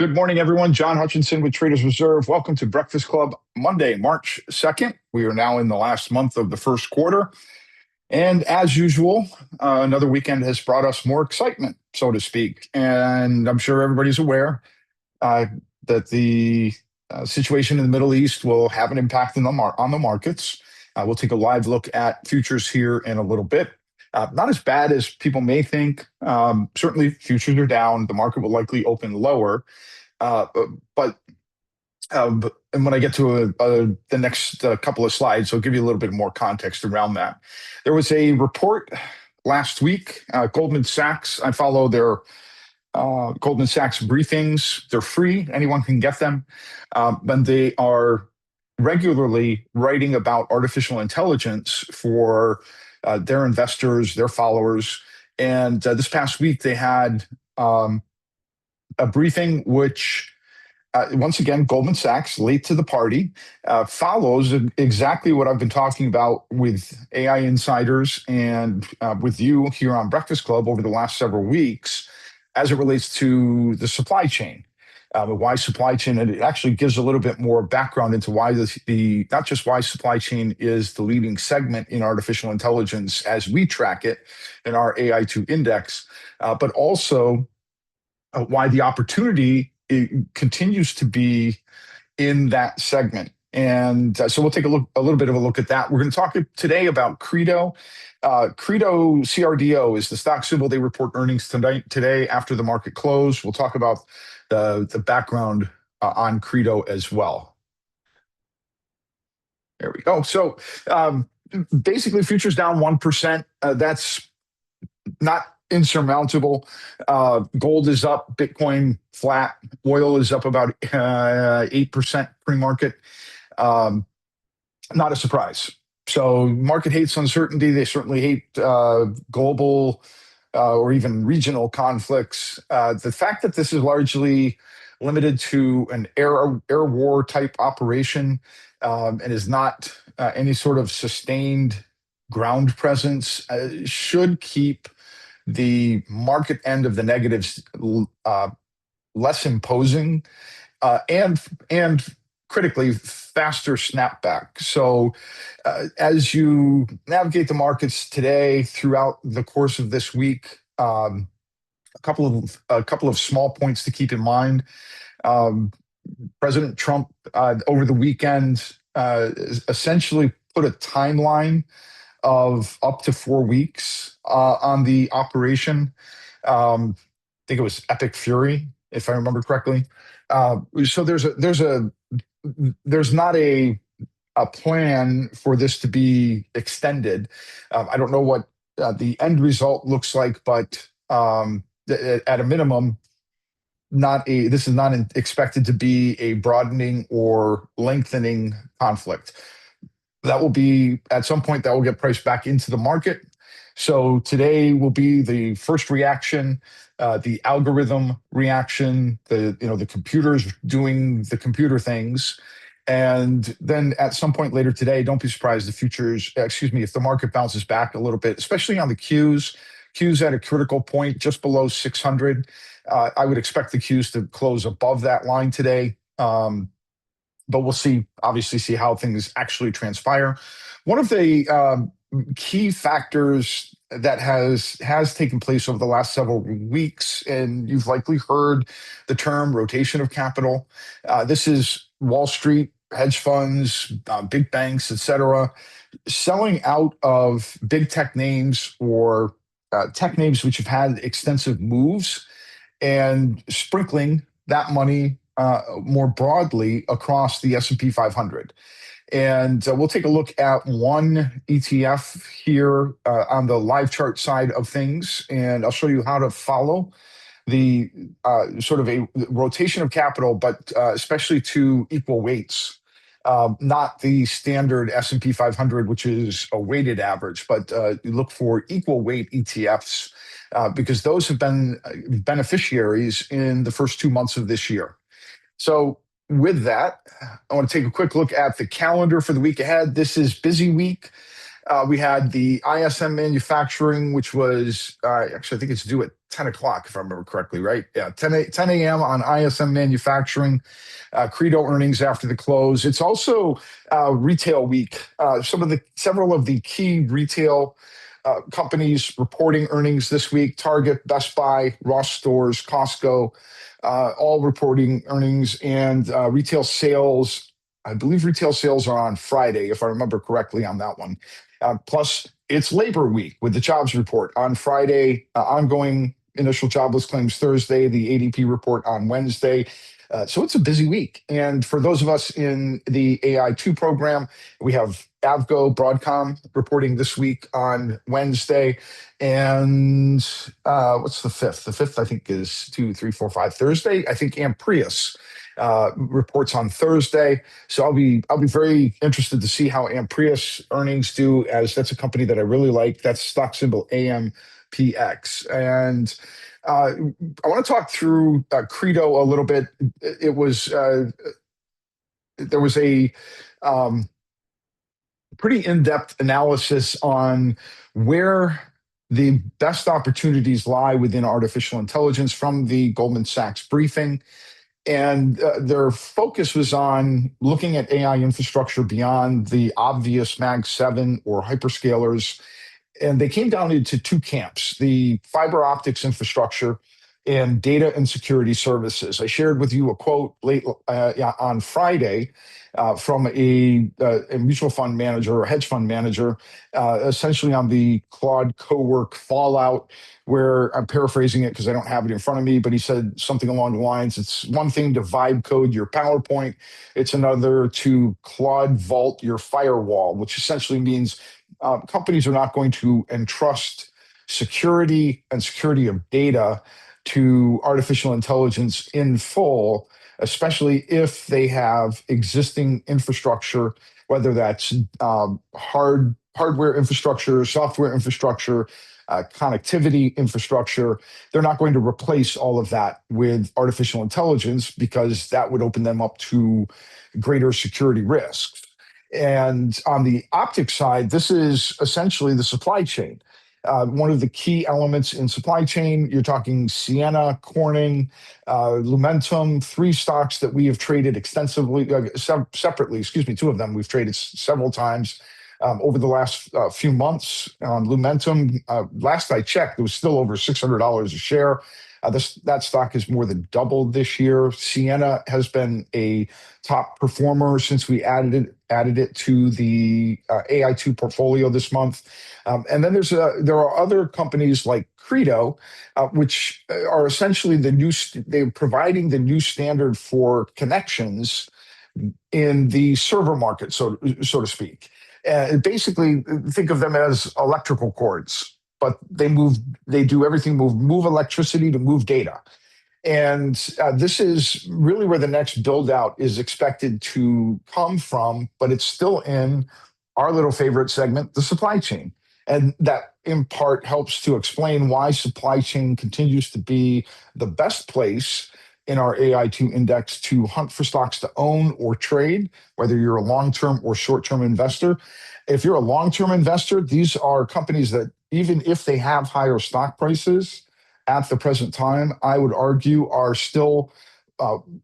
Good morning, everyone. John Hutchinson with Traders Reserve. Welcome to Breakfast Club Monday, March 2nd. We are now in the last month of the first quarter. And as usual, another weekend has brought us more excitement, so to speak. And I'm sure everybody's aware that the situation in the Middle East will have an impact on the markets. We'll take a live look at futures here in a little bit. Not as bad as people may think. Certainly, futures are down. The market will likely open lower. And when I get to the next couple of slides, I'll give you a little bit more context around that. There was a report last week, Goldman Sachs. I follow their Goldman Sachs briefings. They're free. Anyone can get them. And they are regularly writing about artificial intelligence for their investors, their followers. And this past week, they had a briefing which, once again, Goldman Sachs, late to the party, follows exactly what I've been talking about with AI insiders and with you here on Breakfast Club over the last several weeks as it relates to the supply chain. Why supply chain, and it actually gives a little bit more background into why not just why supply chain is the leading segment in artificial intelligence as we track it in our AI2 Index, but also why the opportunity continues to be in that segment. And so we'll take a little bit of a look at that. We're going to talk today about Credo. Credo CRDO is the stock symbol. They report earnings today after the market close. We'll talk about the background on Credo as well. There we go. So basically, futures down 1%. That's not insurmountable. Gold is up, Bitcoin flat, oil is up about 8% pre-market. Not a surprise. So market hates uncertainty. They certainly hate global or even regional conflicts. The fact that this is largely limited to an air war type operation and is not any sort of sustained ground presence should keep the market end of the negatives less imposing and critically faster snapback. So as you navigate the markets today throughout the course of this week, a couple of small points to keep in mind. President Trump over the weekend essentially put a timeline of up to 4 weeks on the operation. I think it was Epic Fury, if I remember correctly. So there's not a plan for this to be extended. I don't know what the end result looks like, but at a minimum, this is not expected to be a broadening or lengthening conflict. That will be, at some point, that will get priced back into the market. So today will be the first reaction, the algorithm reaction, the computers doing the computer things. And then at some point later today, don't be surprised if the market bounces back a little bit, especially on the Qs. Qs at a critical point just below 600. I would expect the Qs to close above that line today. But we'll obviously see how things actually transpire. One of the key factors that has taken place over the last several weeks, and you've likely heard the term rotation of capital. This is Wall Street, hedge funds, big banks, et cetera, selling out of big tech names or tech names which have had extensive moves and sprinkling that money more broadly across the S&P 500. And we'll take a look at one ETF here on the live chart side of things, and I'll show you how to follow the sort of a rotation of capital, but especially to equal weights, not the standard S&P 500, which is a weighted average, but you look for equal weight ETFs because those have been beneficiaries in the first 2 months of this year. So with that, I want to take a quick look at the calendar for the week ahead. This is busy week. We had the ISM manufacturing, which was actually, I think it's due at 10 o'clock, if I remember correctly, right? Yeah, 10 a.m. on ISM manufacturing. Credo earnings after the close. It's also retail week. Several of the key retail companies reporting earnings this week: Target, Best Buy, Ross Stores, Costco, all reporting earnings, and retail sales. I believe retail sales are on Friday, if I remember correctly on that one. Plus, it's Labor Week with the jobs report on Friday, ongoing initial jobless claims Thursday, the ADP report on Wednesday. So it's a busy week. And for those of us in the AI2 program, we have Avgo, Broadcom reporting this week on Wednesday. And what's the fifth? The fifth, I think, is 2, 3, 4, 5 Thursday. I think Amprius reports on Thursday. So I'll be very interested to see how Amprius earnings do, as that's a company that I really like. That's stock symbol AMPX. And I want to talk through Credo a little bit. It was there was a pretty in-depth analysis on where the best opportunities lie within artificial intelligence from the Goldman Sachs briefing. And their focus was on looking at AI infrastructure beyond the obvious Mag 7 or hyperscalers. And they came down into two camps: the fiber optics infrastructure and data and security services. I shared with you a quote late on Friday from a mutual fund manager or hedge fund manager, essentially on the Claude Cowork fallout, where I'm paraphrasing it because I don't have it in front of me, but he said something along the lines: it's one thing to vibe code your PowerPoint, it's another to Claude vault your firewall, which essentially means companies are not going to entrust security and security of data to artificial intelligence in full, especially if they have existing infrastructure, whether that's hardware infrastructure, software infrastructure, connectivity infrastructure. They're not going to replace all of that with artificial intelligence, because that would open them up to greater security risks. And on the optics side, this is essentially the supply chain. One of the key elements in supply chain, you're talking Ciena, Corning, Lumentum, three stocks that we have traded extensively, separately, two of them we've traded several times over the last few months. Lumentum, last I checked, it was still over $600 a share. That stock has more than doubled this year. Ciena has been a top performer since we added it to the AI2 portfolio this month. And then there are other companies like Credo, which are essentially they're providing the new standard for connections in the server market, so to speak. Basically, think of them as electrical cords, but they do everything, move electricity to move data. And this is really where the next build out is expected to come from, but it's still in our little favorite segment, the supply chain. And that in part helps to explain why supply chain continues to be the best place in our AI2 index to hunt for stocks to own or trade, whether you're a long-term or short-term investor. If you're a long-term investor, these are companies that, even if they have higher stock prices at the present time, I would argue are still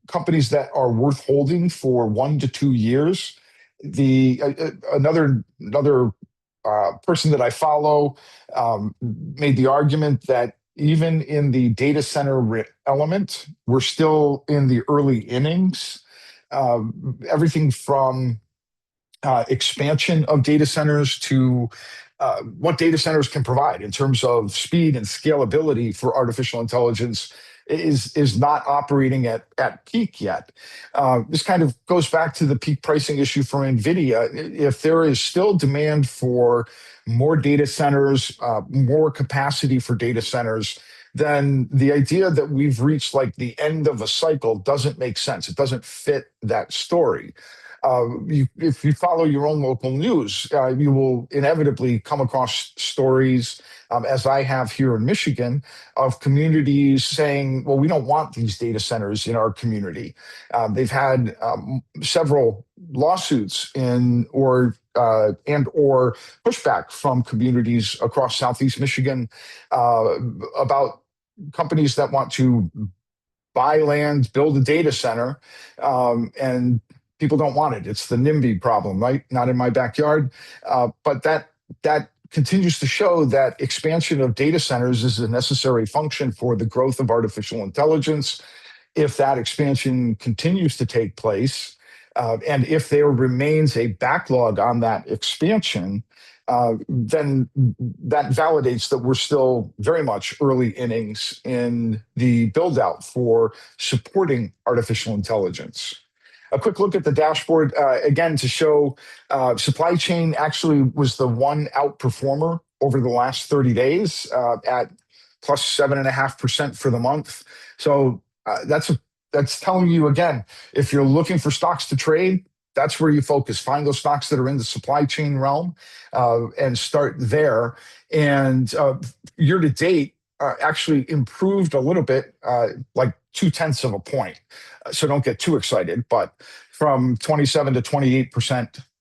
companies that are worth holding for 1 to 2 years. Another person that I follow made the argument that even in the data center element, we're still in the early innings. Everything from expansion of data centers to what data centers can provide in terms of speed and scalability for artificial intelligence is not operating at peak yet. This kind of goes back to the peak pricing issue for NVIDIA. If there is still demand for more data centers, more capacity for data centers, then the idea that we've reached like the end of a cycle doesn't make sense. It doesn't fit that story. If you follow your own local news, you will inevitably come across stories, as I have here in Michigan, of communities saying, well, we don't want these data centers in our community. They've had several lawsuits and or pushback from communities across Southeast Michigan about companies that want to buy land, build a data center, and people don't want it. It's the NIMBY problem, right? Not in my backyard. But that continues to show that expansion of data centers is a necessary function for the growth of artificial intelligence. If that expansion continues to take place, and if there remains a backlog on that expansion, then that validates that we're still very much early innings in the build out for supporting artificial intelligence. A quick look at the dashboard, again, to show supply chain actually was the one outperformer over the last 30 days at plus 7.5% for the month. So that's telling you, again, if you're looking for stocks to trade, that's where you focus. Find those stocks that are in the supply chain realm and start there. And year to date, actually improved a little bit, like 0.2 of a point. So don't get too excited, but from 27 to 28%,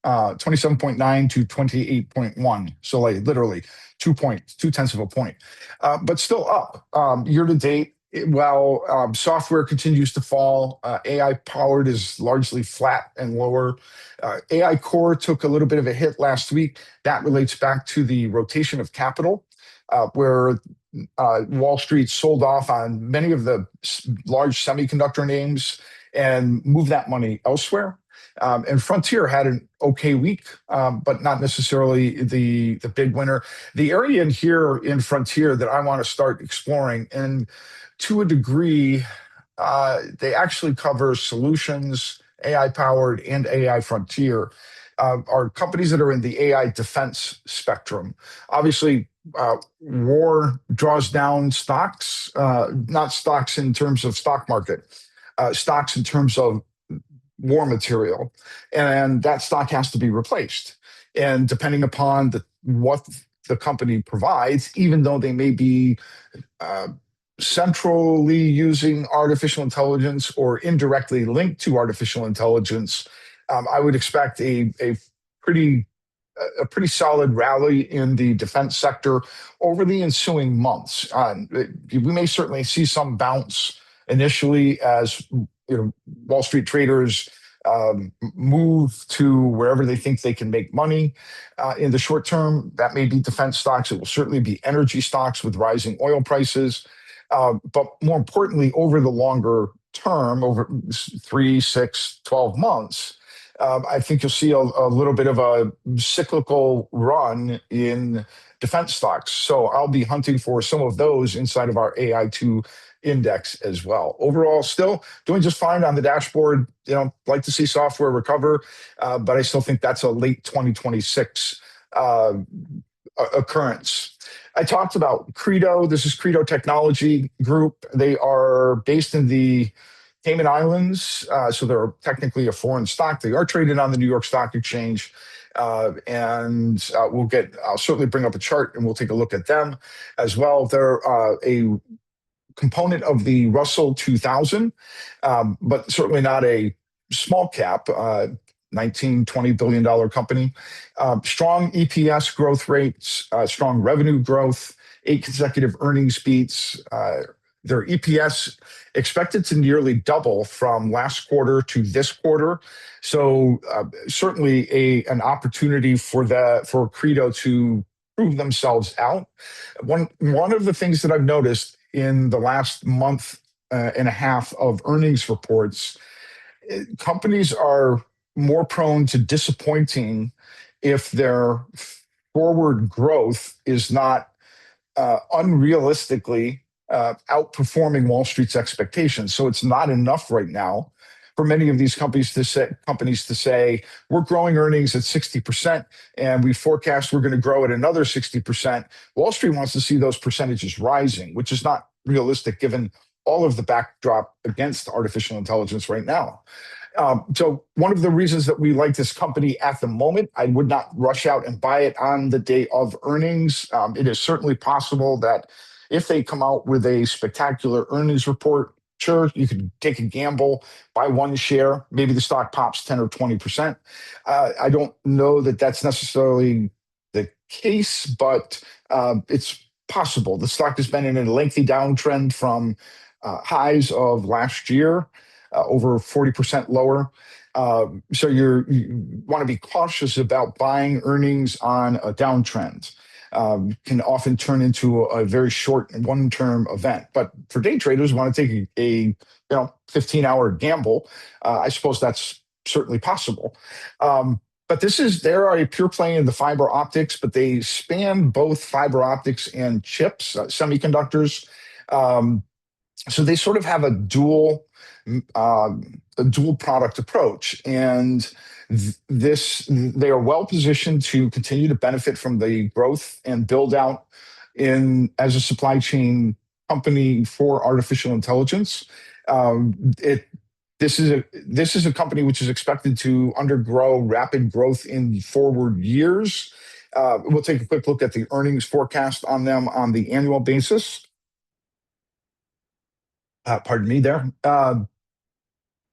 27.9 to 28.1. So like literally 2.2 of a point, but still up year to date. While software continues to fall, AI powered is largely flat and lower. AI core took a little bit of a hit last week. That relates back to the rotation of capital, where Wall Street sold off on many of the large semiconductor names and moved that money elsewhere. And Frontier had an okay week, but not necessarily the big winner. The area in here in Frontier that I want to start exploring, and to a degree, they actually cover solutions, AI powered and AI frontier, are companies that are in the AI defense spectrum. Obviously, war draws down stocks, not stocks in terms of stock market, stocks in terms of war material, and that stock has to be replaced. And depending upon what the company provides, even though they may be centrally using artificial intelligence or indirectly linked to artificial intelligence, I would expect a pretty solid rally in the defense sector over the ensuing months. We may certainly see some bounce initially as Wall Street traders move to wherever they think they can make money. In the short term, that may be defense stocks. It will certainly be energy stocks with rising oil prices. But more importantly, over the longer term, over 3, 6, 12 months, I think you'll see a little bit of a cyclical run in defense stocks. So I'll be hunting for some of those inside of our AI2 index as well. Overall, still doing just fine on the dashboard. Like to see software recover, but I still think that's a late 2026 occurrence. I talked about Credo. This is Credo Technology Group. They are based in the Cayman Islands, so they're technically a foreign stock. They are traded on the New York Stock Exchange, and I'll certainly bring up a chart and we'll take a look at them as well. They're a component of the Russell 2000, but certainly not a small cap. $19-20 billion company. Strong EPS growth rates, strong revenue growth, 8 consecutive earnings beats. Their EPS expected to nearly double from last quarter to this quarter. So certainly an opportunity for Credo to prove themselves out. One of the things that I've noticed in the last month and a half of earnings reports, companies are more prone to disappointing if their forward growth is not unrealistically outperforming Wall Street's expectations. So it's not enough right now for many of these companies to say we're growing earnings at 60% and we forecast we're going to grow at another 60%. Wall Street wants to see those percentages rising, which is not realistic given all of the backdrop against artificial intelligence right now. So one of the reasons that we like this company at the moment, I would not rush out and buy it on the day of earnings. It is certainly possible that if they come out with a spectacular earnings report, sure, you could take a gamble, buy one share, maybe the stock pops 10 or 20%. I don't know that that's necessarily the case, but it's possible. The stock has been in a lengthy downtrend from highs of last year, over 40% lower. So you want to be cautious about buying earnings on a downtrend. Can often turn into a very short one-term event. But for day traders who want to take a 15-hour gamble, I suppose that's certainly possible. But they're a pure play in the fiber optics, but they span both fiber optics and chips, semiconductors. So they sort of have a dual product approach, and they are well positioned to continue to benefit from the growth and build out as a supply chain company for artificial intelligence. This is a company which is expected to undergo rapid growth in forward years. We'll take a quick look at the earnings forecast on them on the annual basis. Pardon me there.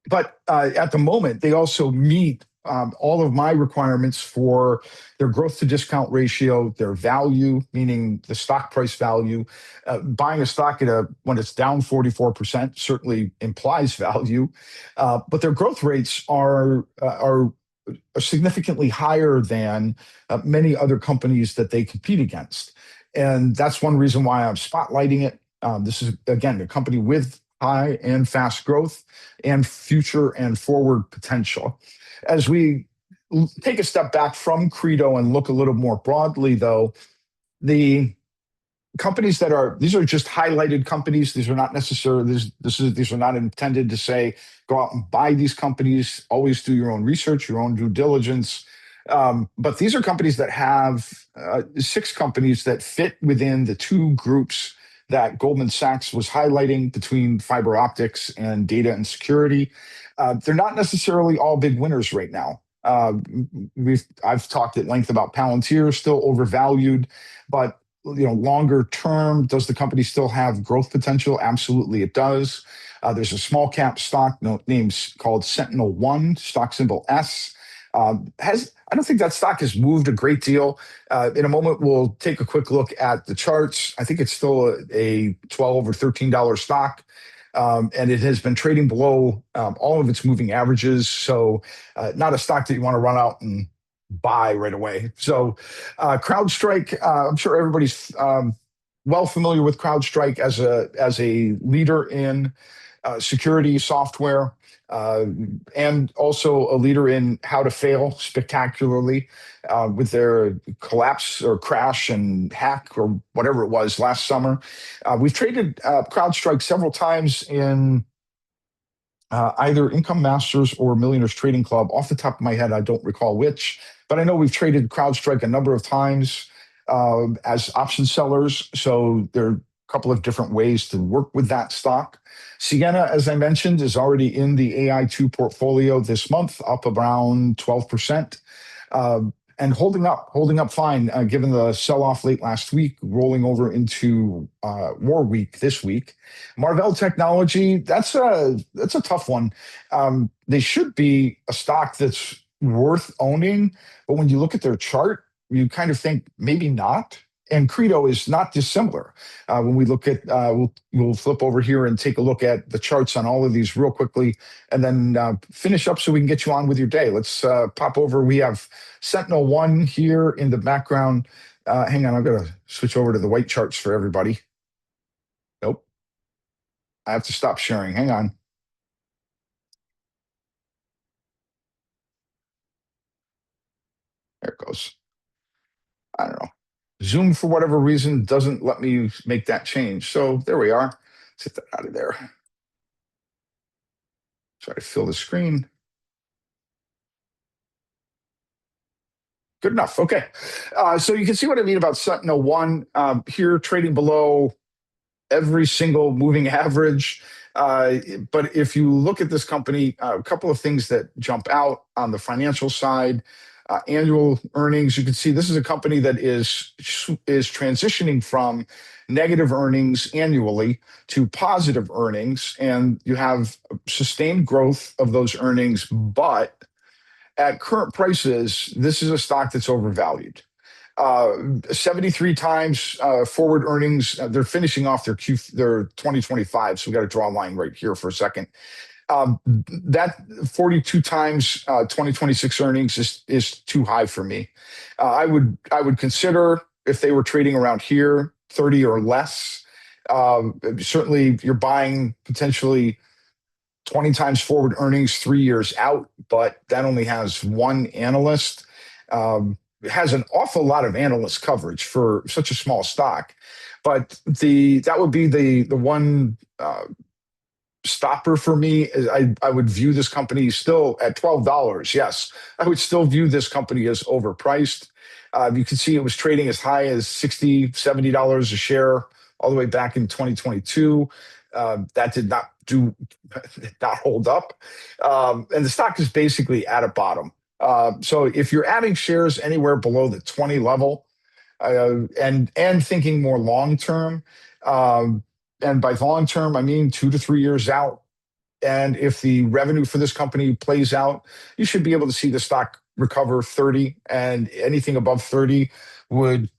But at the moment, they also meet all of my requirements for their growth to discount ratio, their value, meaning the stock price value. Buying a stock when it's down 44% certainly implies value, but their growth rates are significantly higher than many other companies that they compete against. And that's one reason why I'm spotlighting it. This is, again, a company with high and fast growth and future and forward potential. As we take a step back from Credo and look a little more broadly, though, the companies these are just highlighted companies. These are not necessarily, these are not intended to say, go out and buy these companies, always do your own research, your own due diligence. But these are companies that have 6 companies that fit within the 2 groups that Goldman Sachs was highlighting between fiber optics and data and security. They're not necessarily all big winners right now. I've talked at length about Palantir, still overvalued, but longer term, does the company still have growth potential? Absolutely, it does. There's a small cap stock named called Sentinel-1, stock symbol S. I don't think that stock has moved a great deal. In a moment, we'll take a quick look at the charts. I think it's still a $12 or $13 stock, and it has been trading below all of its moving averages. So not a stock that you want to run out and buy right away. So CrowdStrike, I'm sure everybody's well familiar with CrowdStrike as a leader in security software, and also a leader in how to fail spectacularly with their collapse or crash and hack or whatever it was last summer. We've traded CrowdStrike several times in either Income Masters or Millionaires Trading Club. Off the top of my head, I don't recall which, but I know we've traded CrowdStrike a number of times as option sellers. So there are a couple of different ways to work with that stock. Sienna, as I mentioned, is already in the AI2 portfolio this month, up around 12%, and holding up fine, given the sell-off late last week, rolling over into War Week this week. Marvell Technology, that's a tough one. They should be a stock that's worth owning, but when you look at their chart, you kind of think maybe not. And Credo is not dissimilar. When we look at, we'll flip over here and take a look at the charts on all of these real quickly, and then finish up so we can get you on with your day. Let's pop over. We have Sentinel-1 here in the background. Hang on, I'm going to switch over to the white charts for everybody. Nope. I have to stop sharing. Hang on. There it goes. I don't know. Zoom, for whatever reason, doesn't let me make that change. So there we are. Let's get that out of there. Try to fill the screen. Good enough. Okay. So you can see what I mean about Sentinel-1 here, trading below every single moving average. But if you look at this company, a couple of things that jump out on the financial side. Annual earnings, you can see this is a company that is transitioning from negative earnings annually to positive earnings, and you have sustained growth of those earnings. But at current prices, this is a stock that's overvalued. 73 times forward earnings. They're finishing off their 2025, so we got to draw a line right here for a second. That 42 times 2026 earnings is too high for me. I would consider, if they were trading around here, 30 or less. Certainly, you're buying potentially 20 times forward earnings 3 years out, but that only has one analyst. It has an awful lot of analyst coverage for such a small stock, but that would be the one stopper for me. I would view this company still at $12. Yes, I would still view this company as overpriced. You can see it was trading as high as $60, $70 a share all the way back in 2022. That did not hold up. And the stock is basically at a bottom. So if you're adding shares anywhere below the 20 level, and thinking more long term, and by long term I mean 2 to 3 years out, and if the revenue for this company plays out, you should be able to see the stock recover 30, and anything above 30 would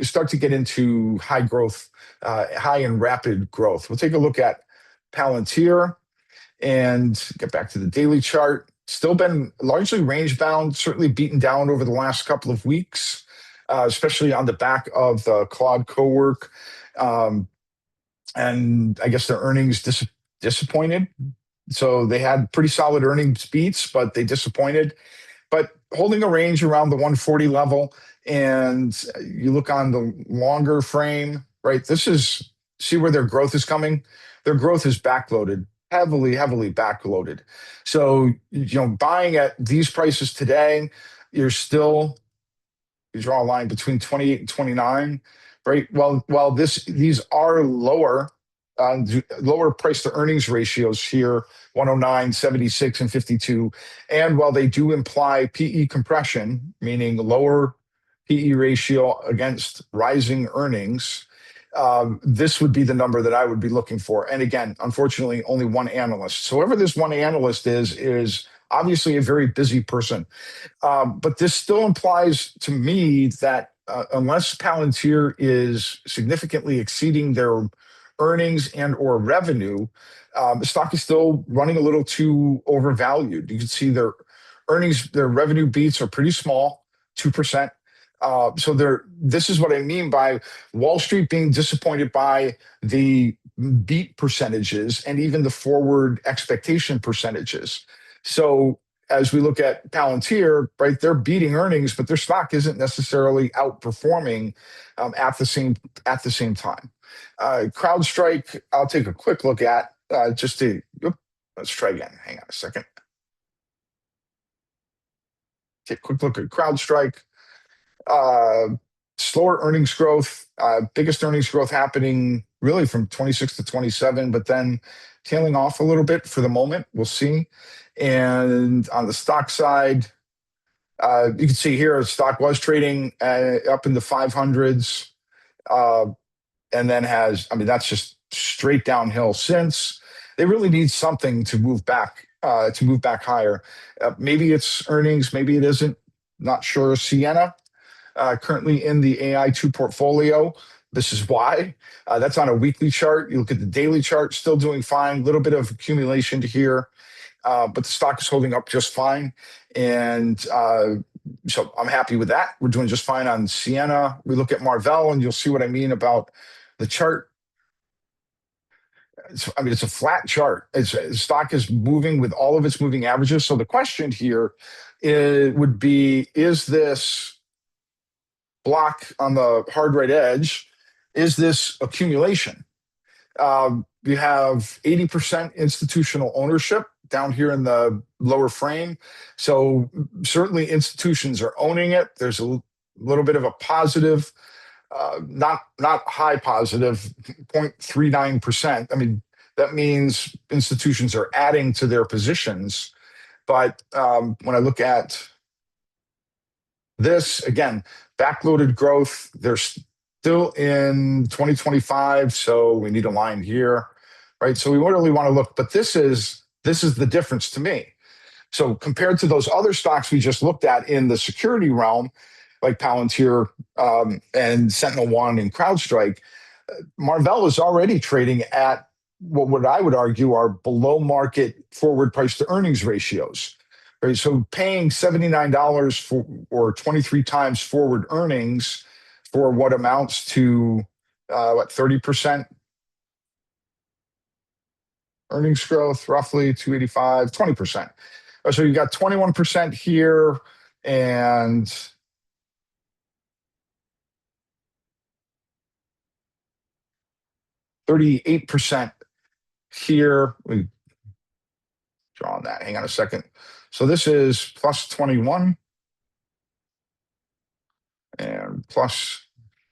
start to get into high growth, high and rapid growth. We'll take a look at Palantir and get back to the daily chart. Still been largely range bound, certainly beaten down over the last couple of weeks, especially on the back of the Claude co-work. And I guess their earnings disappointed. So they had pretty solid earnings beats, but they disappointed. But holding a range around the 140 level, and you look on the longer frame, right? See where their growth is coming. Their growth is backloaded, heavily backloaded. So, buying at these prices today, you draw a line between 28 and 29, right? While these are lower price to earnings ratios here, 109, 76, and 52. And while they do imply PE compression, meaning lower PE ratio against rising earnings, this would be the number that I would be looking for. And again, unfortunately, only one analyst. So whoever this one analyst is obviously a very busy person. But this still implies to me that unless Palantir is significantly exceeding their earnings and or revenue, the stock is still running a little too overvalued. You can see their revenue beats are pretty small, 2%. So this is what I mean by Wall Street being disappointed by the beat percentages and even the forward expectation percentages. So as we look at Palantir, right, they're beating earnings, but their stock isn't necessarily outperforming at the same time. CrowdStrike, I'll take a quick look at let's try again. Hang on a second. Take a quick look at CrowdStrike. Slower earnings growth, biggest earnings growth happening really from 26 to 27, but then tailing off a little bit for the moment. We'll see. And on the stock side, you can see here the stock was trading up in the 500s, and then that's just straight downhill since. They really need something to move back higher. Maybe it's earnings, maybe it isn't. Not sure. Sienna, currently in the AI2 portfolio. This is why. That's on a weekly chart. You look at the daily chart, still doing fine. A little bit of accumulation to here, but the stock is holding up just fine. And so I'm happy with that. We're doing just fine on Sienna. We look at Marvell, and you'll see what I mean about the chart. It's a flat chart. The stock is moving with all of its moving averages. So the question here would be, is this block on the hard right edge, is this accumulation? You have 80% institutional ownership down here in the lower frame. So certainly institutions are owning it. There's a little bit of a positive, not high positive, 0.39%. that means institutions are adding to their positions. But when I look at this, again, backloaded growth, they're still in 2025, so we need a line here, right? So we really want to look, but this is the difference to me. So compared to those other stocks we just looked at in the security realm, like Palantir and SentinelOne and CrowdStrike, Marvell is already trading at what I would argue are below market forward price to earnings ratios. Right, so paying $79 for or 23 times forward earnings for what amounts to 30% earnings growth, roughly 285, 20%. So you got 21% here and 38% here. We draw on that. Hang on a second. So this is plus 21 and plus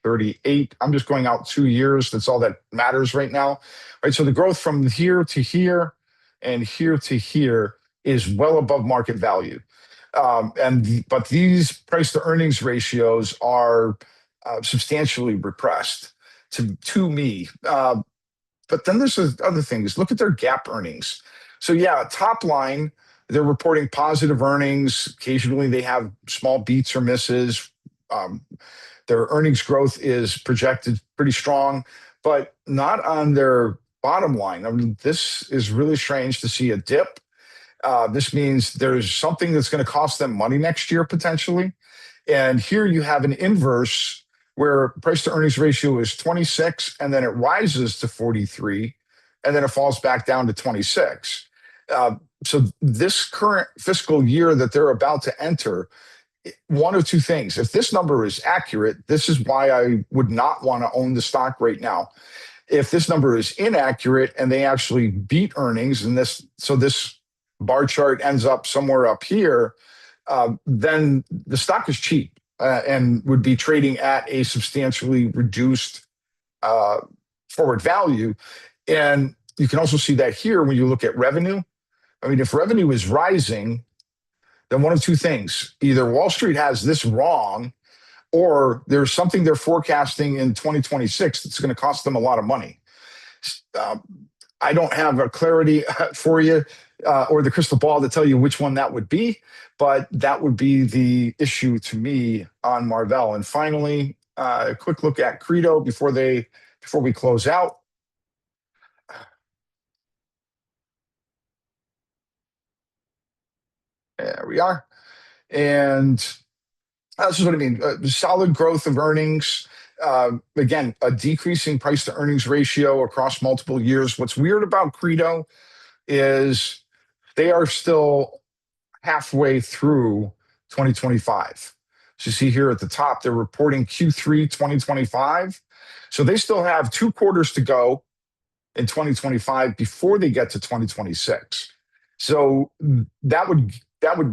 38. I'm just going out 2 years. That's all that matters right now. Right. So the growth from here to here and here to here is well above market value. But these price to earnings ratios are substantially repressed to me. But then there's other things. Look at their gap earnings. So yeah, top line, they're reporting positive earnings. Occasionally they have small beats or misses. Their earnings growth is projected pretty strong, but not on their bottom line. I mean, this is really strange to see a dip. This means there's something that's going to cost them money next year, potentially. And here you have an inverse where price to earnings ratio is 26, and then it rises to 43, and then it falls back down to 26. So this current fiscal year that they're about to enter, one of two things. If this number is accurate, this is why I would not want to own the stock right now. If this number is inaccurate and they actually beat earnings, and this bar chart ends up somewhere up here, then the stock is cheap and would be trading at a substantially reduced forward value. And you can also see that here when you look at revenue. I mean, if revenue is rising, then one of two things. Either Wall Street has this wrong, or there's something they're forecasting in 2026 that's going to cost them a lot of money. I don't have a clarity for you or the crystal ball to tell you which one that would be, but that would be the issue to me on Marvell. And finally, a quick look at Credo before we close out. There we are. And this is what I mean. Solid growth of earnings. Again, a decreasing price to earnings ratio across multiple years. What's weird about Credo is they are still halfway through 2025. So you see here at the top, they're reporting Q3 2025. So they still have 2 quarters to go in 2025 before they get to 2026. So that would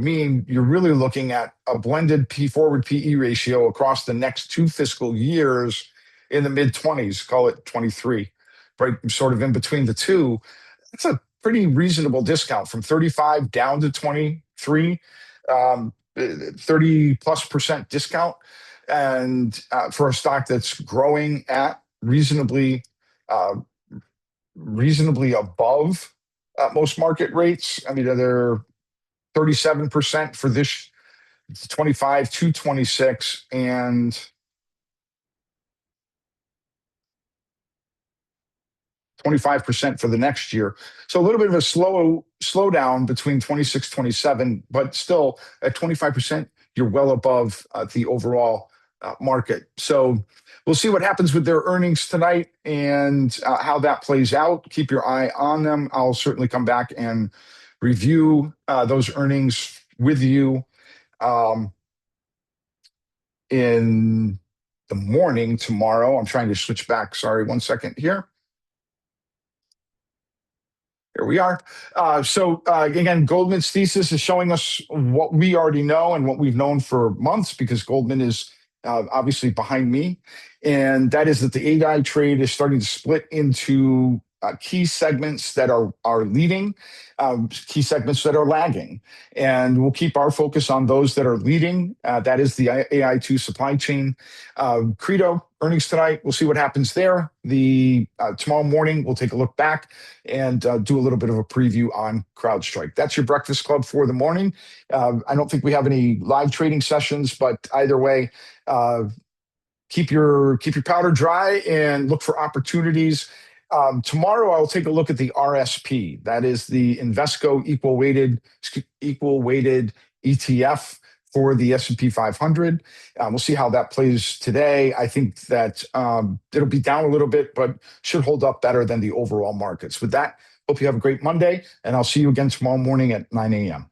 mean you're really looking at a blended forward PE ratio across the next 2 fiscal years in the mid-20s, call it 23, right? Sort of in between the two. That's a pretty reasonable discount from 35 down to 23, 30+% discount. And for a stock that's growing at reasonably above most market rates. I mean, they're 37% for this 25 to 26 and 25% for the next year. So a little bit of a slowdown between 26, 27, but still at 25%, you're well above the overall market. So we'll see what happens with their earnings tonight and how that plays out. Keep your eye on them. I'll certainly come back and review those earnings with you in the morning tomorrow. I'm trying to switch back. Sorry, 1 second here. Here we are. Again, Goldman's thesis is showing us what we already know and what we've known for months, because Goldman is obviously behind me. And that is that the AI trade is starting to split into key segments that are leading, key segments that are lagging. And we'll keep our focus on those that are leading. That is the AI2 supply chain. Credo earnings tonight. We'll see what happens there. Tomorrow morning, we'll take a look back and do a little bit of a preview on CrowdStrike. That's your Breakfast Club for the morning. I don't think we have any live trading sessions, but either way, keep your powder dry and look for opportunities. Tomorrow, I'll take a look at the RSP. That is the Invesco equal weighted ETF for the S&P 500. We'll see how that plays today. I think that it'll be down a little bit, but should hold up better than the overall markets. With that, hope you have a great Monday, and I'll see you again tomorrow morning at 9 a.m.